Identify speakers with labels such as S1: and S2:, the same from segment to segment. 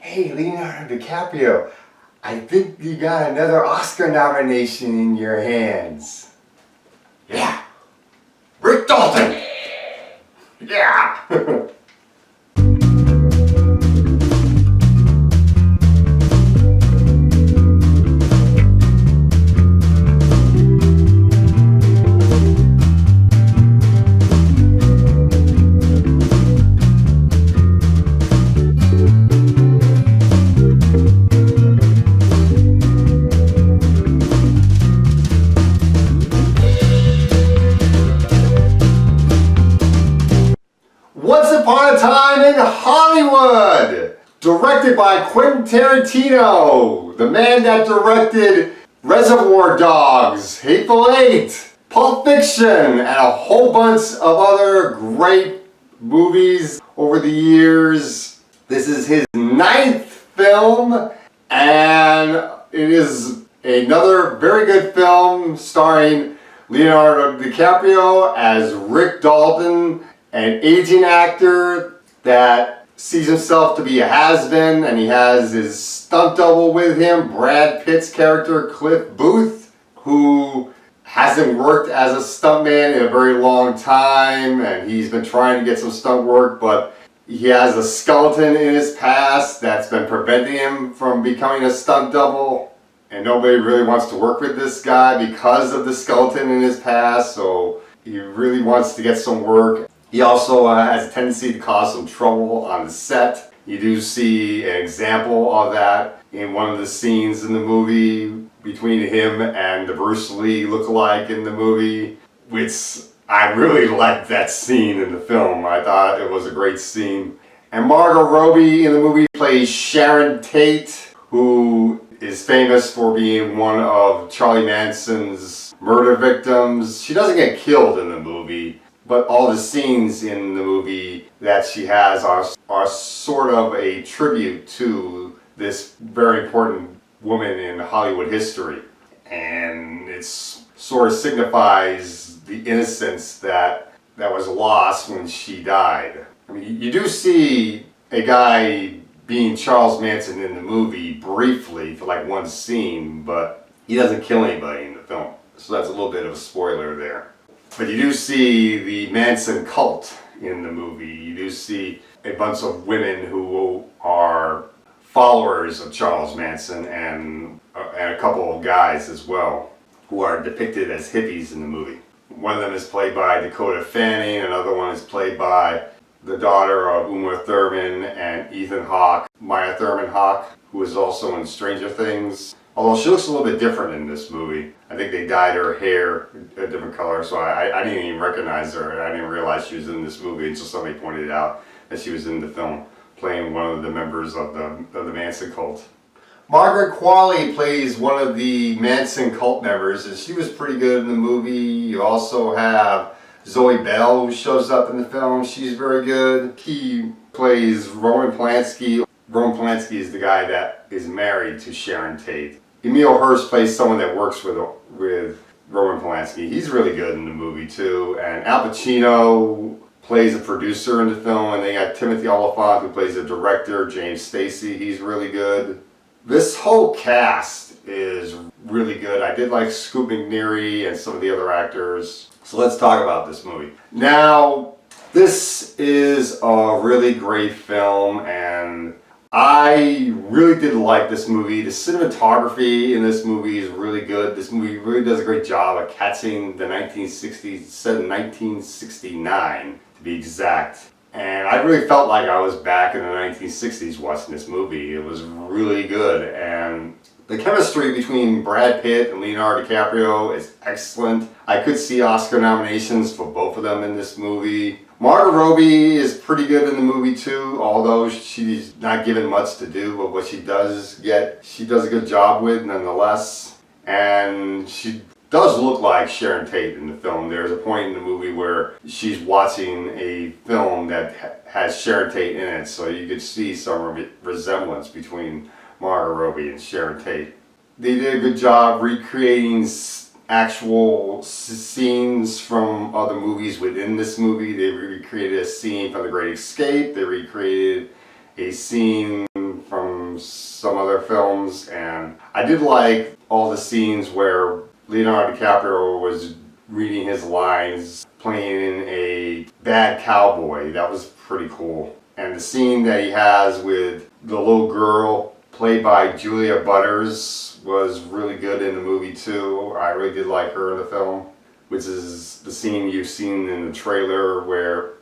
S1: Hey, Leonardo DiCaprio, I think you got another Oscar nomination in your hands. Yeah, Rick Dalton. Yeah. Once Upon a Time in Hollywood, directed by Quentin Tarantino, the man that directed Reservoir Dogs, Hateful Eight, Pulp Fiction, and a whole bunch of other great movies over the years. This is his 9th film, and it is another very good film starring Leonardo DiCaprio as Rick Dalton, an aging actor that sees himself to be a has-been, and he has his stunt double with him, Brad Pitt's character Cliff Booth, who hasn't worked as a stuntman in a very long time, and he's been trying to get some stunt work, but he has a skeleton in his past that's been preventing him from becoming a stunt double, and nobody really wants to work with this guy because of the skeleton in his past, so he really wants to get some work. He also has a tendency to cause some trouble on the set. You do see an example of that in one of the scenes in the movie between him and the Bruce Lee lookalike in the movie, which I really liked that scene in the film. I thought it was a great scene. And Margot Robbie in the movie plays Sharon Tate, who is famous for being one of Charlie Manson's murder victims. She doesn't get killed in the movie, but all the scenes in the movie that she has are sort of a tribute to this very important woman in Hollywood history. And it sort of signifies the innocence that was lost when she died. I mean, you do see a guy being Charles Manson in the movie briefly for like one scene, but he doesn't kill anybody in the film. So that's a little bit of a spoiler there. But you do see the Manson cult in the movie. You do see a bunch of women who are followers of Charles Manson and a couple of guys as well who are depicted as hippies in the movie. One of them is played by Dakota Fanning, another one is played by the daughter of Uma Thurman and Ethan Hawke, Maya Thurman-Hawke, who is also in Stranger Things. Although she looks a little bit different in this movie. I think they dyed her hair a different color, so I didn't even recognize her. I didn't realize she was in this movie until somebody pointed out that she was in the film, playing one of the members of the Manson cult. Margaret Qualley plays one of the Manson cult members, and she was pretty good in the movie. You also have Zoe Bell, who shows up in the film. She's very good. He plays Roman Polanski. Roman Polanski is the guy that is married to Sharon Tate. Emile Hirsch plays someone that works with Roman Polanski. He's really good in the movie too. And Al Pacino plays a producer in the film, and they got Timothy Oliphant who plays the director, James Stacy. He's really good. This whole cast is really good. I did like Scoot McNairy and some of the other actors. So let's talk about this movie. Now, this is a really great film, and I really did like this movie. The cinematography in this movie is really good. This movie really does a great job of catching the 1960s, set in 1969 to be exact. And I really felt like I was back in the 1960s watching this movie. It was really good, and the chemistry between Brad Pitt and Leonardo DiCaprio is excellent. I could see Oscar nominations for both of them in this movie. Margot Robbie is pretty good in the movie too, although she's not given much to do, but what she does get, she does a good job with nonetheless. And she does look like Sharon Tate in the film. There's a point in the movie where she's watching a film that has Sharon Tate in it, so you could see some resemblance between Margot Robbie and Sharon Tate. They did a good job recreating actual scenes from other movies within this movie. They recreated a scene from The Great Escape. They recreated a scene from from some other films, and I did like all the scenes where Leonardo DiCaprio was reading his lines, playing a bad cowboy. That was pretty cool. And the scene that he has with the little girl, played by Julia Butters, was really good in the movie too. I really did like her in the film, which is the scene you've seen in the trailer where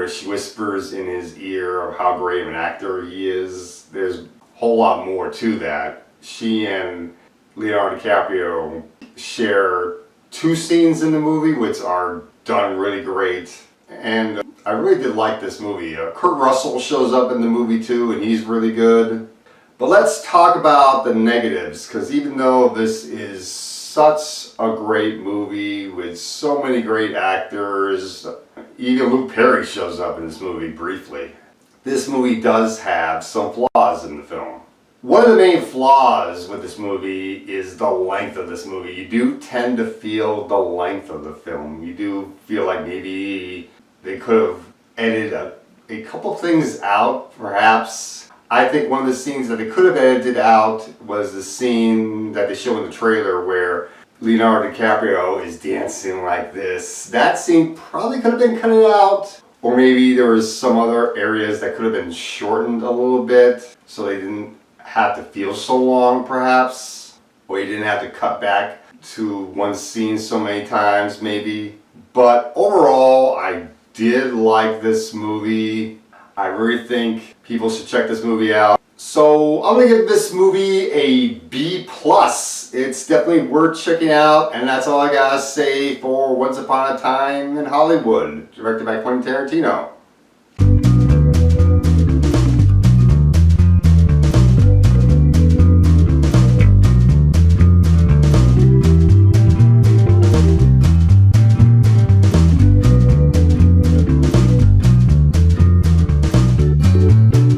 S1: she whispers in his ear of how great of an actor he is. There's a whole lot more to that. She and Leonardo DiCaprio share 2 scenes in the movie which are done really great. And I really did like this movie. Kurt Russell shows up in the movie too, and he's really good. But let's talk about the negatives, because even though this is such a great movie with so many great actors, even Luke Perry shows up in this movie briefly. This movie does have some flaws in the film. One of the main flaws with this movie is the length of this movie. You do tend to feel the length of the film. You do feel like maybe they could have edited a couple things out, perhaps. I think one of the scenes that they could have edited out was the scene that they show in the trailer where Leonardo DiCaprio is dancing like this. That scene probably could have been cut out, or maybe there was some other areas that could have been shortened a little bit so they didn't have to feel so long, perhaps, or you didn't have to cut back to one scene so many times, maybe. But overall, I did like this movie. I really think people should check this movie out. So I'm gonna give this movie a B+. It's definitely worth checking out, and that's all I gotta say for Once Upon a Time in Hollywood, directed by Quentin Tarantino.